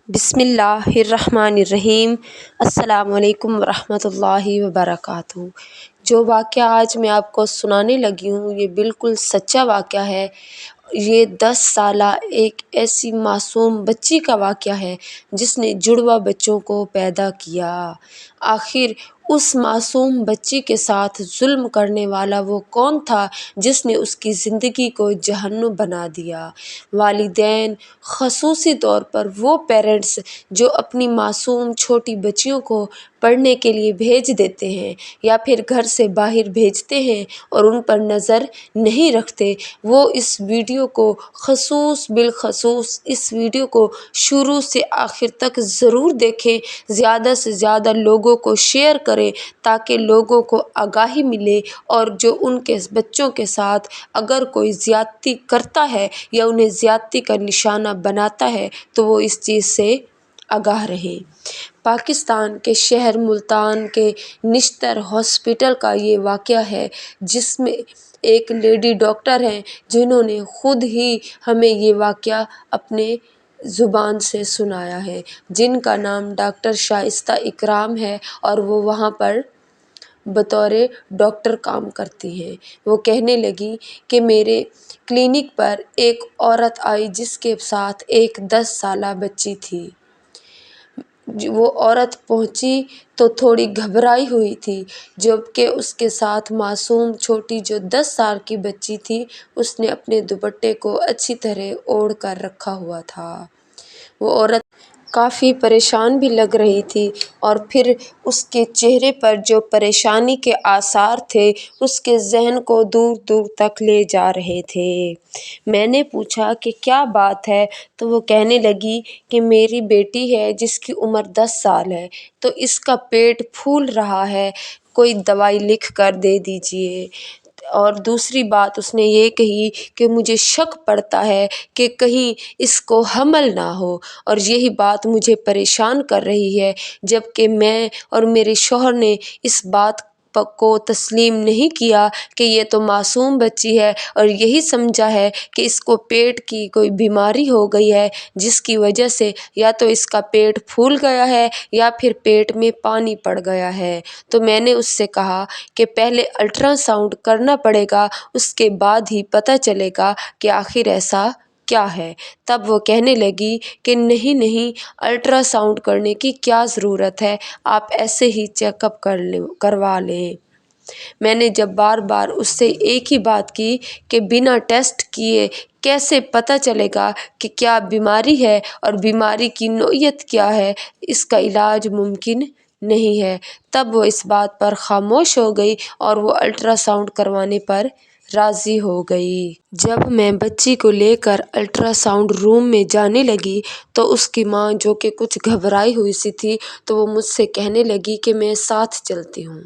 بسم اللہ الرحمن الرحیم۔ السلام علیکم ورحمۃ اللہ وبرکاتہ۔ جو واقعہ آج میں آپ کو سنانے لگی ہوں یہ بالکل سچا واقعہ ہے۔ یہ 10 سالہ ایک ایسی معصوم بچی کا واقعہ ہے جس نے جڑواں بچوں کو پیدا کیا۔ آخر اس معصوم بچی کے ساتھ ظلم کرنے والا وہ کون تھا جس نے اس کی زندگی کو جہنم بنا دیا؟ والدین، خصوصی طور پر وہ پیرنٹس جو اپنی معصوم چھوٹی بچیوں کو پڑھنے کے لیے بھیج دیتے ہیں یا پھر گھر سے باہر بھیجتے ہیں اور ان پر نظر نہیں رکھتے، وہ اس ویڈیو کو بالخصوص اس ویڈیو کو شروع سے آخر تک ضرور دیکھیں، زیادہ سے زیادہ لوگوں کو شیئر کریں تاکہ لوگوں کو آگاہی ملے، اور جو ان کے بچوں کے ساتھ اگر کوئی زیادتی کرتا ہے یا انہیں زیادتی کا نشانہ بناتا ہے تو وہ اس چیز سے آگاہ رہیں۔ پاکستان کے شہر ملتان کے نشتر ہاسپٹل کا یہ واقعہ ہے جس میں ایک لیڈی ڈاکٹر ہیں جنہوں نے خود ہی ہمیں یہ واقعہ اپنے زبان سے سنایا ہے، جن کا نام ڈاکٹر شائستہ اکرام ہے اور وہ وہاں پر بطور ڈاکٹر کام کرتی ہیں۔ وہ کہنے لگی کہ میرے کلینک پر ایک عورت آئی جس کے ساتھ ایک 10 سالہ بچی تھی۔ وہ عورت پہنچی تو تھوڑی گھبرائی ہوئی تھی، جبکہ اس کے ساتھ معصوم چھوٹی جو 10 سال کی بچی تھی اس نے اپنے دوپٹے کو اچھی طرح اوڑھ کر رکھا ہوا تھا۔ وہ عورت کافی پریشان بھی لگ رہی تھی اور پھر اس کے چہرے پر جو پریشانی کے آثار تھے اس کے ذہن کو دور دور تک لے جا رہے تھے۔ میں نے پوچھا کہ کیا بات ہے تو وہ کہنے لگی کہ میری بیٹی ہے جس کی عمر 10 سال ہے، تو اس کا پیٹ پھول رہا ہے، کوئی دوائی لکھ کر دے دیجیے۔ اور دوسری بات اس نے یہ کہی کہ مجھے شک پڑتا ہے کہ کہیں اس کو حمل نہ ہو، اور یہی بات مجھے پریشان کر رہی ہے، جبکہ میں اور میرے شوہر نے اس بات کو تسلیم نہیں کیا کہ یہ تو معصوم بچی ہے، اور یہی سمجھا ہے کہ اس کو پیٹ کی کوئی بیماری ہو گئی ہے جس کی وجہ سے یا تو اس کا پیٹ پھول گیا ہے یا پھر پیٹ میں پانی پڑ گیا ہے۔ تو میں نے اس سے کہا کہ پہلے الٹرا ساؤنڈ کرنا پڑے گا، اس کے بعد ہی پتہ چلے گا کہ آخر ایسا کیا ہے۔ تب وہ کہنے لگی کہ نہیں، الٹرا ساؤنڈ کرنے کی کیا ضرورت ہے، آپ ایسے ہی چیک اپ کروا لیں۔ میں نے جب بار بار اس سے ایک ہی بات کی کہ بنا ٹیسٹ کیے کیسے پتہ چلے گا کہ کیا بیماری ہے اور بیماری کی نوعیت کیا ہے، اس کا علاج ممکن نہیں ہے، تب وہ اس بات پر خاموش ہو گئی اور وہ الٹرا ساؤنڈ کروانے پر راضی ہو گئی۔ جب میں بچی کو لے کر الٹرا ساؤنڈ روم میں جانے لگی تو اس کی ماں جو کہ کچھ گھبرائی ہوئی سی تھی تو وہ مجھ سے کہنے لگی کہ میں ساتھ چلتی ہوں۔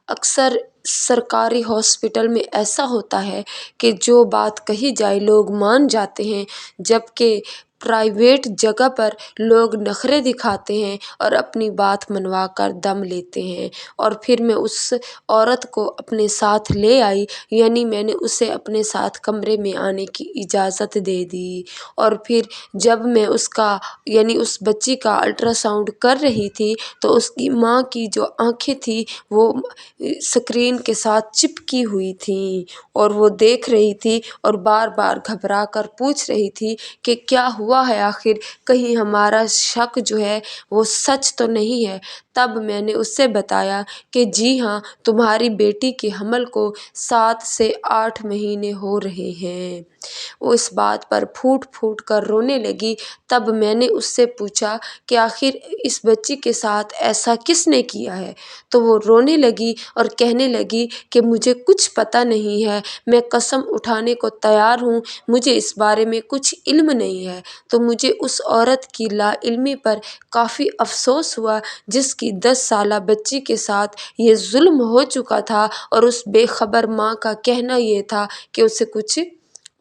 اکثر سرکاری ہاسپٹل میں ایسا ہوتا ہے کہ جو بات کہی جائے لوگ مان جاتے ہیں، جبکہ پرائیویٹ جگہ پر لوگ نخرے دکھاتے ہیں اور اپنی بات منوا کر دم لیتے ہیں۔ اور پھر میں اس عورت کو اپنے ساتھ لے آئی، یعنی میں نے اسے اپنے ساتھ کمرے میں آنے کی اجازت دے دی، اور پھر جب میں اس بچی کا الٹرا ساؤنڈ کر رہی تھی تو اس کی ماں کی جو آنکھیں تھیں وہ اسکرین کے ساتھ چپکی ہوئی تھیں اور وہ دیکھ رہی تھی اور بار بار گھبرا کر پوچھ رہی تھی کہ کیا ہوا ہے، آخر کہیں ہمارا شک جو ہے وہ سچ تو نہیں ہے۔ تب میں نے اس سے بتایا کہ جی ہاں، تمہاری بیٹی کے حمل کو 7 سے 8 مہینے ہو رہے ہیں۔ وہ اس بات پر پھوٹ پھوٹ کر رونے لگی۔ تب میں نے اس سے پوچھا کہ آخر اس بچی کے ساتھ ایسا کس نے کیا ہے؟ تو وہ رونے لگی اور کہنے لگی کہ مجھے کچھ پتہ نہیں ہے، میں قسم اٹھانے کو تیار ہوں، مجھے اس بارے میں کچھ علم نہیں ہے۔ تو مجھے اس عورت کی لا علمی پر کافی افسوس ہوا جس کی 10 سالہ بچی کے ساتھ یہ ظلم ہو چکا تھا، اور اس بے خبر ماں کا کہنا یہ تھا کہ اسے کچھ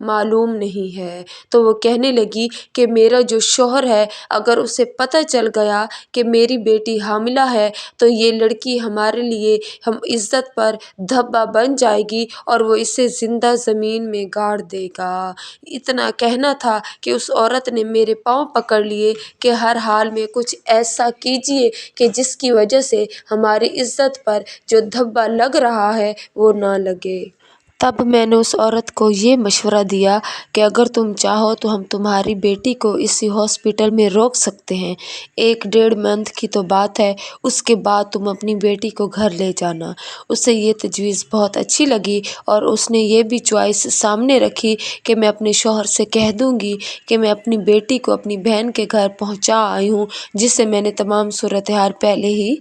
معلوم نہیں ہے۔ تو وہ کہنے لگی کہ میرا جو شوہر ہے اگر اسے پتہ چل گیا کہ میری بیٹی حاملہ ہے تو یہ لڑکی ہمارے لیے ہم عزت پر دھبا بن جائے گی اور وہ اسے زندہ زمین میں گاڑ دے گا۔ اتنا کہنا تھا کہ اس عورت نے میرے پاؤں پکڑ لیے کہ ہر حال میں کچھ ایسا کیجیے کہ جس کی وجہ سے ہماری عزت پر جو دھبا لگ رہا ہے وہ نہ لگے۔ تب میں نے اس عورت کو یہ مشورہ دیا کہ اگر تم چاہو تو ہم تمہاری بیٹی کو اسی ہاسپٹل میں روک سکتے ہیں، 1-1.5 منتھ کی تو بات ہے، اس کے بعد تم اپنی بیٹی کو گھر لے جانا۔ اسے یہ تجویز بہت اچھی لگی اور اس نے یہ بھی چوائس سامنے رکھی کہ میں اپنے شوہر سے کہہ دوں گی کہ میں اپنی بیٹی کو اپنی بہن کے گھر پہنچا آئی ہوں، جسے میں نے تمام صورتحال پہلے ہی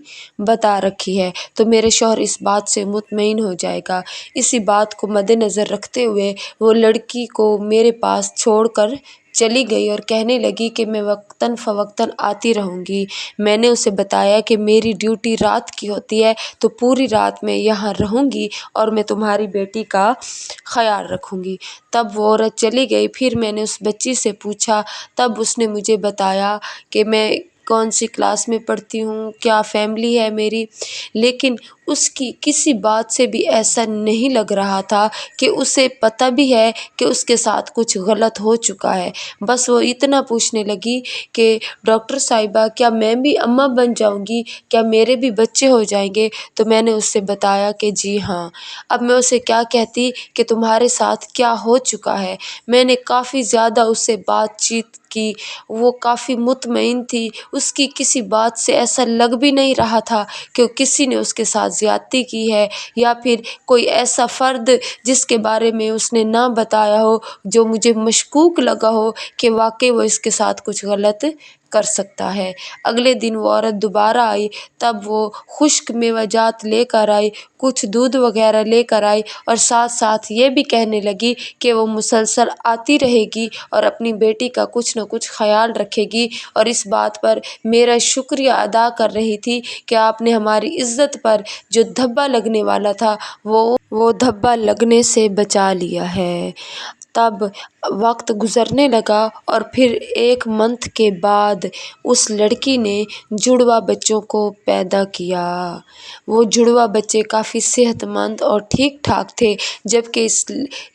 بتا رکھی ہے، تو میرے شوہر اس بات سے مطمئن ہو جائے گا۔ اسی بات کو مد نظر رکھتے ہوئے وہ لڑکی کو میرے پاس چھوڑ کر چلی گئی اور کہنے لگی کہ میں وقتاً فوقتاً آتی رہوں گی۔ میں نے اسے بتایا کہ میری ڈیوٹی رات کی ہوتی ہے تو پوری رات میں یہاں رہوں گی اور میں تمہاری بیٹی کا خیال رکھوں گی۔ تب وہ عورت چلی گئی۔ پھر میں نے اس بچی سے پوچھا، تب اس نے مجھے بتایا کہ میں کون سی کلاس میں پڑھتی ہوں، کیا فیملی ہے میری، لیکن اس کی کسی بات سے بھی ایسا نہیں لگ رہا تھا کہ اسے پتہ بھی ہے کہ اس کے ساتھ کچھ غلط ہو چکا ہے۔ بس وہ اتنا پوچھنے لگی کہ ڈاکٹر صاحبہ کیا میں بھی اماں بن جاؤں گی، کیا میرے بھی بچے ہو جائیں گے؟ تو میں نے اس سے بتایا کہ جی ہاں۔ اب میں اسے کیا کہتی کہ تمہارے ساتھ کیا ہو چکا ہے؟ میں نے کافی زیادہ اس سے بات چیت کی، وہ کافی مطمئن تھی، اس کی کسی بات سے ایسا لگ بھی نہیں رہا تھا کہ کسی نے اس کے ساتھ زیادتی کی ہے یا پھر کوئی ایسا فرد جس کے بارے میں اس نے نہ بتایا ہو جو مجھے مشکوک لگا ہو کہ واقعی وہ اس کے ساتھ کچھ غلط کر سکتا ہے۔ اگلے دن وہ عورت دوبارہ آئی، تب وہ خشک میوہ جات لے کر آئی، کچھ دودھ وغیرہ لے کر آئی اور ساتھ ساتھ یہ بھی کہنے لگی کہ وہ مسلسل آتی رہے گی اور اپنی بیٹی کا کچھ نہ کچھ خیال رکھے گی اور اس بات پر میرا شکریہ ادا کر رہی تھی کہ آپ نے ہماری عزت پر جو دھبا لگنے والا تھا وہ دھبا لگنے سے بچا لیا ہے۔ تب وقت گزرنے لگا اور پھر 1 منتھ کے بعد اس لڑکی نے جڑواں بچوں کو پیدا کیا۔ وہ جڑواں بچے کافی صحت مند اور ٹھیک ٹھاک تھے، جبکہ اس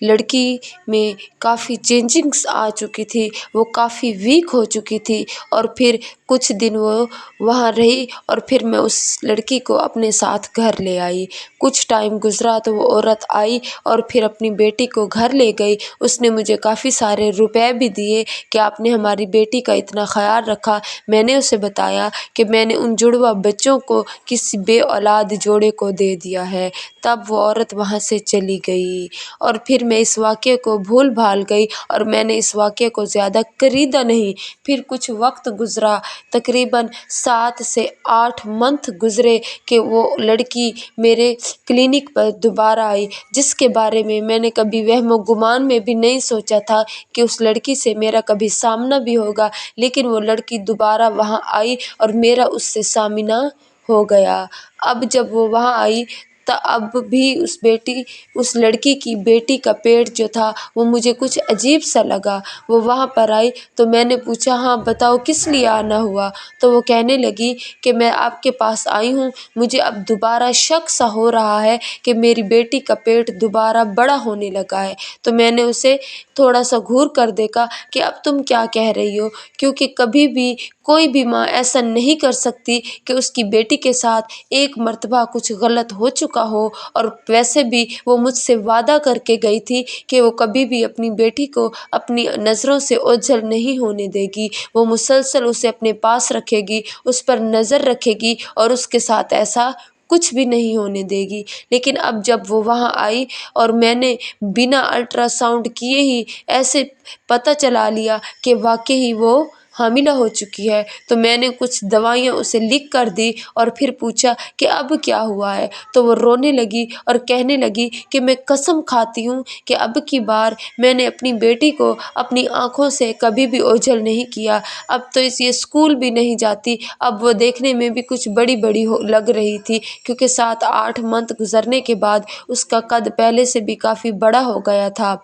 لڑکی میں کافی چینجنگس آ چکی تھی، وہ کافی ویک ہو چکی تھی اور پھر کچھ دن وہ وہاں رہی اور پھر میں اس لڑکی کو اپنے ساتھ گھر لے آئی۔ کچھ ٹائم گزرا تو وہ عورت آئی اور پھر اپنی بیٹی کو گھر لے گئی۔ اس نے مجھے کافی سارے روپے بھی دیے کہ آپ نے ہماری بیٹی کا اتنا خیال رکھا۔ میں نے اسے بتایا کہ میں نے ان جڑواں بچوں کو کسی بے اولاد جوڑے کو دے دیا ہے۔ تب وہ عورت وہاں سے چلی گئی اور پھر میں اس واقعے کو بھول بھال گئی اور میں نے اس واقعے کو زیادہ کریدا نہیں۔ پھر کچھ وقت گزرا، تقریباً 7 سے 8 منتھ گزرے کہ وہ لڑکی میرے کلینک پر دوبارہ آئی، جس کے بارے میں نے کبھی وہم و گمان میں بھی نہیں سوچا تھا کہ اس لڑکی سے میرا کبھی سامنا بھی ہوگا، لیکن وہ لڑکی دوبارہ وہاں آئی اور میرا اس سے سامنا ہو گیا۔ اب جب وہ وہاں آئی تو اب بھی اس لڑکی کی بیٹی کا پیٹ جو تھا وہ مجھے کچھ عجیب سا لگا۔ وہ وہاں پر آئی تو میں نے پوچھا، ہاں بتاؤ کس لیے آنا ہوا؟ تو وہ کہنے لگی کہ میں آپ کے پاس آئی ہوں، مجھے اب دوبارہ شک سا ہو رہا ہے کہ میری بیٹی کا پیٹ دوبارہ بڑا ہونے لگا ہے۔ تو میں نے اسے تھوڑا سا گھور کر دیکھا کہ اب تم کیا کہہ رہی ہو، کیونکہ کبھی بھی کوئی بھی ماں ایسا نہیں کر سکتی کہ اس کی بیٹی کے ساتھ ایک مرتبہ کچھ غلط ہو چکا ہو، اور ویسے بھی وہ مجھ سے وعدہ کر کے گئی تھی کہ وہ کبھی بھی اپنی بیٹی کو اپنی نظروں سے اوجھل نہیں ہونے دے گی، وہ مسلسل اسے اپنے پاس رکھے گی، اس پر نظر رکھے گی اور اس کے ساتھ ایسا کچھ بھی نہیں ہونے دے گی۔ لیکن اب جب وہ وہاں آئی اور میں نے بنا الٹرا ساؤنڈ کیے ہی ایسے پتہ چلا لیا کہ واقعی وہ حاملہ ہو چکی ہے۔ تو میں نے کچھ دوائیاں اسے لکھ کر دی اور پھر پوچھا کہ اب کیا ہوا ہے؟ تو وہ رونے لگی اور کہنے لگی کہ میں قسم کھاتی ہوں کہ اب کی بار میں نے اپنی بیٹی کو اپنی آنکھوں سے کبھی بھی اوجھل نہیں کیا۔ اب تو یہ اسکول بھی نہیں جاتی۔ اب وہ دیکھنے میں بھی کچھ بڑی بڑی لگ رہی تھی، کیونکہ 7-8 منتھ گزرنے کے بعد اس کا قد پہلے سے بھی کافی بڑا ہو گیا تھا۔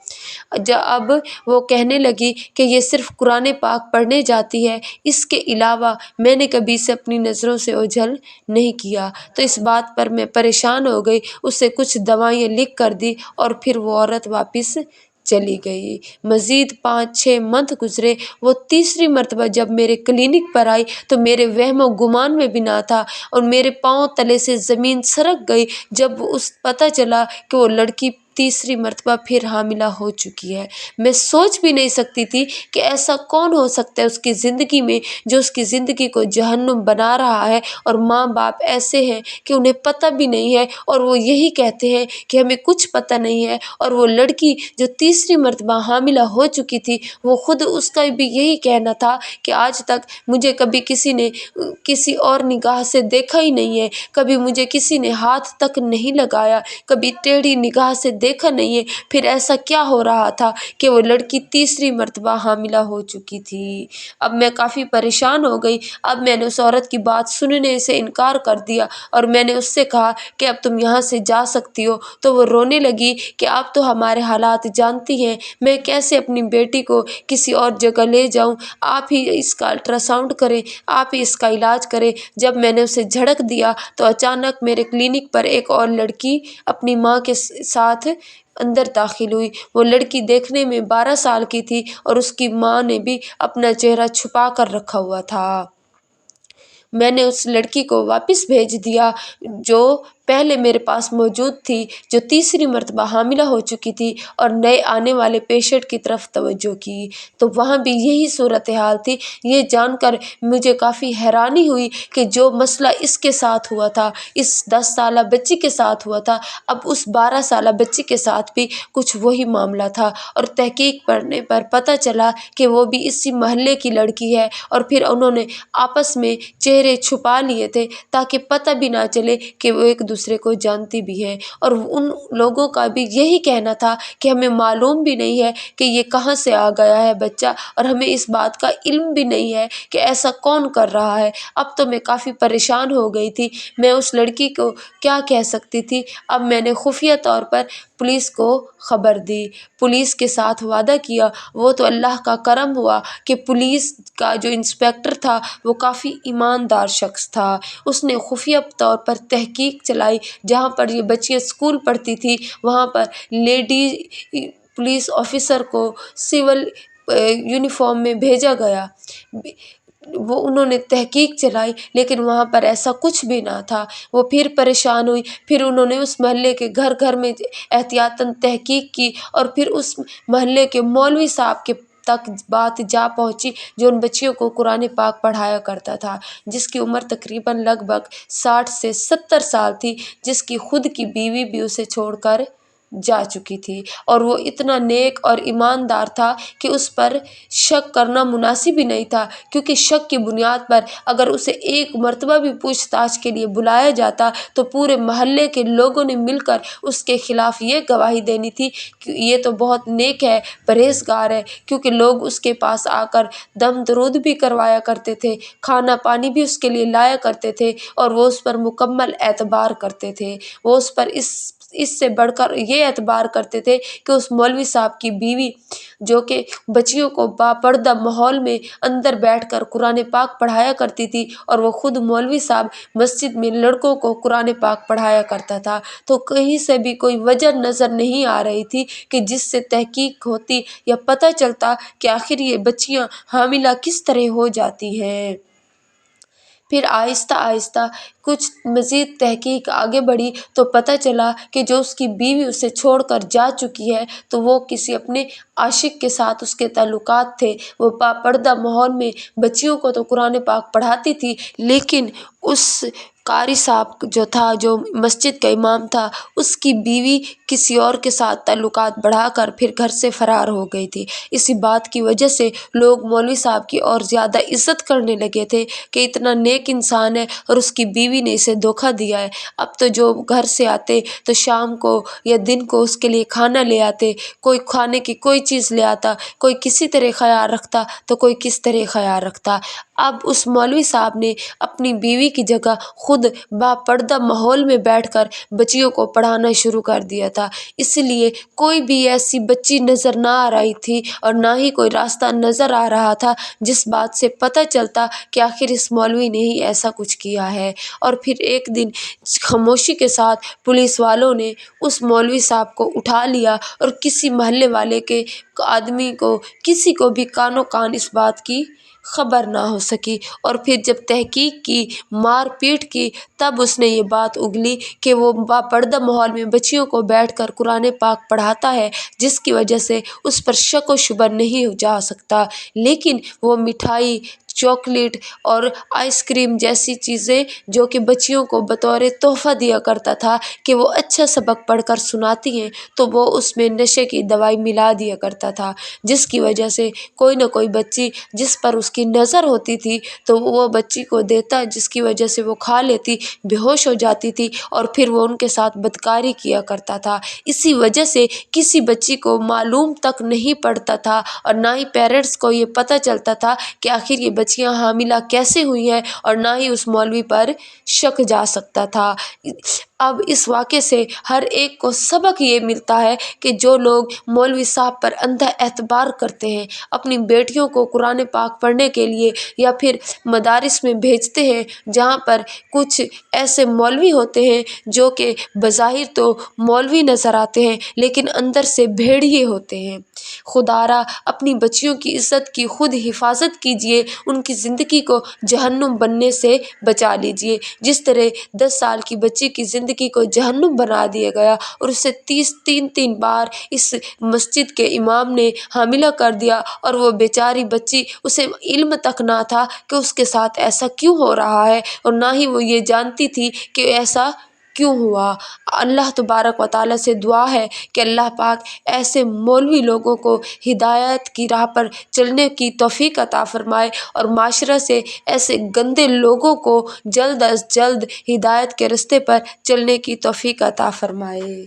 اب وہ کہنے لگی کہ یہ صرف قرآن پاک پڑھنے جاتی ہے، اس کے علاوہ میں نے کبھی اسے اپنی نظروں سے اوجھل نہیں کیا۔ تو اس بات پر میں پریشان ہو گئی، اسے کچھ دوائیں لکھ کر دی اور پھر وہ عورت واپس چلی گئی۔ مزید 5-6 منتھ گزرے۔ وہ تیسری مرتبہ جب میرے کلینک پر آئی تو میرے وہم و گمان میں بھی نہ تھا اور میرے پاؤں تلے سے زمین سرک گئی جب اس پتہ چلا کہ وہ لڑکی تیسری مرتبہ پھر حاملہ ہو چکی ہے۔ میں سوچ بھی نہیں سکتی تھی کہ ایسا کون ہو سکتا ہے اس کی زندگی میں جو اس کی زندگی کو جہنم بنا رہا ہے، اور ماں باپ ایسے ہیں کہ انہیں پتہ بھی نہیں ہے اور وہ یہی کہتے ہیں کہ ہمیں کچھ پتہ نہیں ہے۔ اور وہ لڑکی جو تیسری مرتبہ حاملہ ہو چکی تھی، وہ خود اس کا بھی یہی کہنا تھا کہ آج تک مجھے کبھی کسی نے کسی اور نگاہ سے دیکھا ہی نہیں ہے، کبھی مجھے کسی نے ہاتھ تک نہیں لگایا، کبھی ٹیڑھی نگاہ سے دیکھا نہیں ہے۔ پھر ایسا کیا ہو رہا تھا کہ وہ لڑکی تیسری مرتبہ حاملہ ہو چکی تھی؟ اب میں کافی پریشان ہو گئی۔ اب میں نے اس عورت کی بات سننے سے انکار کر دیا اور میں نے اس سے کہا کہ اب تم یہاں سے جا سکتی ہو۔ تو وہ رونے لگی کہ آپ تو ہمارے حالات جانتی ہیں، میں کیسے اپنی بیٹی کو کسی اور جگہ لے جاؤں؟ آپ ہی اس کا الٹرا ساؤنڈ کریں، آپ ہی اس کا علاج کریں۔ جب میں نے اسے جھڑک دیا تو اچانک میرے کلینک پر ایک اور لڑکی اپنی ماں کے ساتھ اندر داخل ہوئی۔ وہ لڑکی دیکھنے میں 12 سال کی تھی اور اس کی ماں نے بھی اپنا چہرہ چھپا کر رکھا ہوا تھا۔ میں نے اس لڑکی کو واپس بھیج دیا جو پہلے میرے پاس موجود تھی، جو تیسری مرتبہ حاملہ ہو چکی تھی، اور نئے آنے والے پیشنٹ کی طرف توجہ کی۔ تو وہاں بھی یہی صورتحال تھی۔ یہ جان کر مجھے کافی حیرانی ہوئی کہ جو مسئلہ اس کے ساتھ ہوا تھا، اس 10 سالہ بچی کے ساتھ ہوا تھا، اب اس 12 سالہ بچی کے ساتھ بھی کچھ وہی معاملہ تھا۔ اور تحقیق کرنے پر پتہ چلا کہ وہ بھی اسی محلے کی لڑکی ہے، اور پھر انہوں نے آپس میں چہرے چھپا لیے تھے تاکہ پتہ بھی نہ چلے کہ وہ ایک دوسرے کو جانتی بھی ہیں۔ اور ان لوگوں کا بھی یہی کہنا تھا کہ ہمیں معلوم بھی نہیں ہے کہ یہ کہاں سے آ گیا ہے بچہ، اور ہمیں اس بات کا علم بھی نہیں ہے کہ ایسا کون کر رہا ہے۔ اب تو میں کافی پریشان ہو گئی تھی، میں اس لڑکی کو کیا کہہ سکتی تھی؟ اب میں نے خفیہ طور پر پولیس کو خبر دی، پولیس کے ساتھ وعدہ کیا۔ وہ تو اللہ کا کرم ہوا کہ پولیس کا جو انسپیکٹر تھا وہ کافی ایماندار شخص تھا۔ اس نے خفیہ طور پر تحقیق چلائی۔ جہاں پر یہ بچیاں اسکول پڑھتی تھی وہاں پر لیڈی پولیس آفیسر کو سول یونیفارم میں بھیجا گیا۔ انہوں نے تحقیق چلائی لیکن وہاں پر ایسا کچھ بھی نہ تھا۔ وہ پھر پریشان ہوئی، پھر انہوں نے اس محلے کے گھر گھر میں احتیاطاً تحقیق کی، اور پھر اس محلے کے مولوی صاحب کے تک بات جا پہنچی جو ان بچیوں کو قرآن پاک پڑھایا کرتا تھا، جس کی عمر تقریباً لگ بھگ 60 سے 70 سال تھی، جس کی خود کی بیوی بھی اسے چھوڑ کر جا چکی تھی۔ اور وہ اتنا نیک اور ایماندار تھا کہ اس پر شک کرنا مناسب ہی نہیں تھا، کیونکہ شک کی بنیاد پر اگر اسے ایک مرتبہ بھی پوچھ تاچھ کے لیے بلایا جاتا تو پورے محلے کے لوگوں نے مل کر اس کے خلاف یہ گواہی دینی تھی کہ یہ تو بہت نیک ہے، پرہیزگار ہے، کیونکہ لوگ اس کے پاس آ کر دم درود بھی کروایا کرتے تھے، کھانا پانی بھی اس کے لیے لایا کرتے تھے، اور وہ اس پر مکمل اعتبار کرتے تھے۔ وہ اس پر اس سے بڑھ کر یہ اعتبار کرتے تھے کہ اس مولوی صاحب کی بیوی جو کہ بچیوں کو باپردہ ماحول میں اندر بیٹھ کر قرآن پاک پڑھایا کرتی تھی، اور وہ خود مولوی صاحب مسجد میں لڑکوں کو قرآن پاک پڑھایا کرتا تھا، تو کہیں سے بھی کوئی وجہ نظر نہیں آ رہی تھی کہ جس سے تحقیق ہوتی یا پتہ چلتا کہ آخر یہ بچیاں حاملہ کس طرح ہو جاتی ہیں۔ پھر آہستہ آہستہ کچھ مزید تحقیق آگے بڑھی تو پتہ چلا کہ جو اس کی بیوی اسے چھوڑ کر جا چکی ہے تو وہ کسی اپنے عاشق کے ساتھ اس کے تعلقات تھے۔ وہ باپردہ ماحول میں بچیوں کو تو قرآن پاک پڑھاتی تھی، لیکن اس قاری صاحب جو تھا، جو مسجد کا امام تھا، اس کی بیوی کسی اور کے ساتھ تعلقات بڑھا کر پھر گھر سے فرار ہو گئی تھی۔ اسی بات کی وجہ سے لوگ مولوی صاحب کی اور زیادہ عزت کرنے لگے تھے کہ اتنا نیک انسان ہے اور اس کی بیوی نے اسے دھوکہ دیا ہے۔ اب تو جو گھر سے آتے تو شام کو یا دن کو اس کے لیے کھانا لے آتے، کوئی کھانے کی کوئی چیز لے آتا، کوئی کسی طرح خیال رکھتا تو کوئی کس طرح خیال رکھتا۔ اب اس مولوی صاحب نے اپنی بیوی کی جگہ خود باپردہ ماحول میں بیٹھ کر بچیوں کو پڑھانا شروع کر دیا تھا۔ اس لیے کوئی بھی ایسی بچی نظر نہ آ رہی تھی اور نہ ہی کوئی راستہ نظر آ رہا تھا جس بات سے پتہ چلتا کہ آخر اس مولوی نے ہی ایسا کچھ کیا ہے۔ اور پھر ایک دن خاموشی کے ساتھ پولیس والوں نے اس مولوی صاحب کو اٹھا لیا اور کسی محلے والے کے آدمی کو، کسی کو بھی کانوں کان اس بات کی خبر نہ ہو سکی۔ اور پھر جب تحقیق کی، مار پیٹ کی، تب اس نے یہ بات اگلی کہ وہ باپردہ ماحول میں بچیوں کو بیٹھ کر قرآن پاک پڑھاتا ہے، جس کی وجہ سے اس پر شک و شبہ نہیں جا سکتا۔ لیکن وہ مٹھائی، چاکلیٹ اور آئس کریم جیسی چیزیں جو کہ بچیوں کو بطور تحفہ دیا کرتا تھا کہ وہ اچھا سبق پڑھ کر سناتی ہیں، تو وہ اس میں نشے کی دوائی ملا دیا کرتا تھا، جس کی وجہ سے کوئی نہ کوئی بچی جس پر اس کی نظر ہوتی تھی تو وہ بچی کو دیتا، جس کی وجہ سے وہ کھا لیتی، بے ہوش ہو جاتی تھی اور پھر وہ ان کے ساتھ بدکاری کیا کرتا تھا۔ اسی وجہ سے کسی بچی کو معلوم تک نہیں پڑتا تھا اور نہ ہی پیرنٹس کو یہ پتہ چلتا تھا کہ آخر یہ بچیاں حاملہ کیسے ہوئی ہیں، اور نہ ہی اس مولوی پر شک جا سکتا تھا۔ اب اس واقعے سے ہر ایک کو سبق یہ ملتا ہے کہ جو لوگ مولوی صاحب پر اندھا اعتبار کرتے ہیں، اپنی بیٹیوں کو قرآن پاک پڑھنے کے لیے یا پھر مدارس میں بھیجتے ہیں جہاں پر کچھ ایسے مولوی ہوتے ہیں جو کہ بظاہر تو مولوی نظر آتے ہیں لیکن اندر سے بھیڑیے ہوتے ہیں۔ خدا را اپنی بچیوں کی عزت کی خود حفاظت کیجیے، ان کی زندگی کو جہنم بننے سے بچا لیجیے۔ جس طرح 10 سال کی بچی کی زندگی کو جہنم بنا دیا گیا اور اسے 3 بار اس مسجد کے امام نے حاملہ کر دیا، اور وہ بیچاری بچی، اسے علم تک نہ تھا کہ اس کے ساتھ ایسا کیوں ہو رہا ہے اور نہ ہی وہ یہ جانتی تھی کہ ایسا کیوں ہوا۔ اللہ تبارک و تعالیٰ سے دعا ہے کہ اللہ پاک ایسے مولوی لوگوں کو ہدایت کی راہ پر چلنے کی توفیق عطا فرمائے اور معاشرہ سے ایسے گندے لوگوں کو جلد از جلد ہدایت کے رستے پر چلنے کی توفیق عطا فرمائے۔